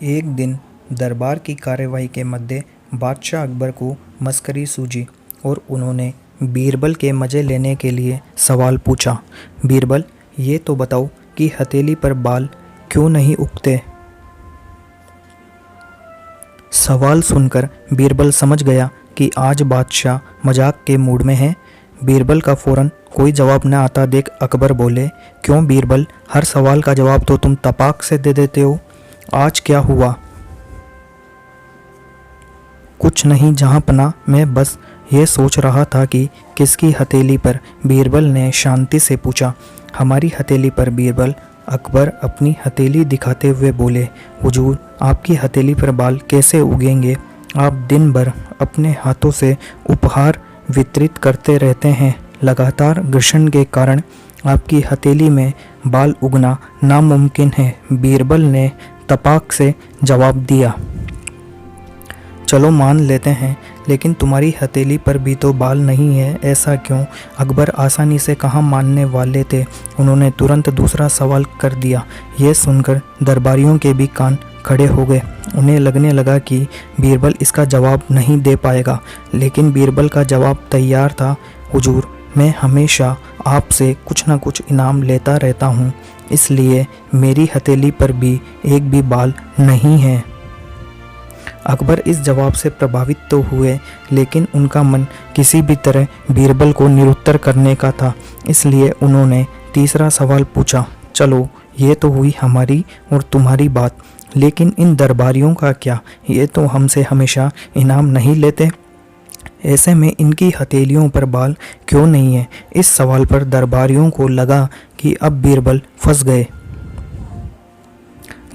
एक दिन दरबार की कार्यवाही के मध्य बादशाह अकबर को मस्करी सूझी और उन्होंने बीरबल के मज़े लेने के लिए सवाल पूछा। बीरबल, ये तो बताओ कि हथेली पर बाल क्यों नहीं उगते? सवाल सुनकर बीरबल समझ गया कि आज बादशाह मजाक के मूड में है। बीरबल का फौरन कोई जवाब न आता देख अकबर बोले, क्यों बीरबल, हर सवाल का जवाब तो तुम तपाक से दे देते हो। आज क्या हुआ? कुछ नहीं जहाँपनाह, मैं बस ये सोच रहा था कि किसकी हथेली पर। बीरबल ने शांति से पूछा। हमारी हथेली पर बीरबल। अकबर अपनी हथेली दिखाते हुए बोले, हुजूर, आपकी हथेली पर बाल कैसे उगेंगे? आप दिन भर अपने हाथों से उपहार वितरित करते रहते हैं। लगातार घर्षण के कारण आपकी हथेली में बाल उगना नामुमकिन है। बीरबल ने तपाक से जवाब दिया। चलो मान लेते हैं, लेकिन तुम्हारी हथेली पर भी तो बाल नहीं है, ऐसा क्यों? अकबर आसानी से कहाँ मानने वाले थे। उन्होंने तुरंत दूसरा सवाल कर दिया। यह सुनकर दरबारियों के भी कान खड़े हो गए। उन्हें लगने लगा कि बीरबल इसका जवाब नहीं दे पाएगा, लेकिन बीरबल का जवाब तैयार था। हुजूर, मैं हमेशा आपसे कुछ न कुछ इनाम लेता रहता हूँ, इसलिए मेरी हथेली पर भी एक भी बाल नहीं है। अकबर इस जवाब से प्रभावित तो हुए, लेकिन उनका मन किसी भी तरह बीरबल को निरुत्तर करने का था। इसलिए उन्होंने तीसरा सवाल पूछा। चलो, ये तो हुई हमारी और तुम्हारी बात, लेकिन इन दरबारियों का क्या? ये तो हमसे हमेशा इनाम नहीं लेते, ऐसे में इनकी हथेलियों पर बाल क्यों नहीं है? इस सवाल पर दरबारियों को लगा कि अब बीरबल फंस गए।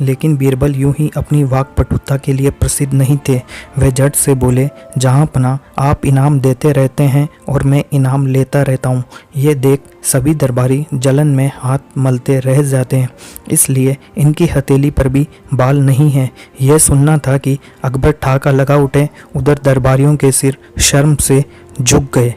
लेकिन बीरबल यूं ही अपनी वाक्पटुता के लिए प्रसिद्ध नहीं थे। वे झट से बोले, जहाँपनाह, आप इनाम देते रहते हैं और मैं इनाम लेता रहता हूँ। ये देख सभी दरबारी जलन में हाथ मलते रह जाते हैं, इसलिए इनकी हथेली पर भी बाल नहीं है। यह सुनना था कि अकबर ठाका लगा उठे। उधर दरबारियों के सिर शर्म से झुक गए।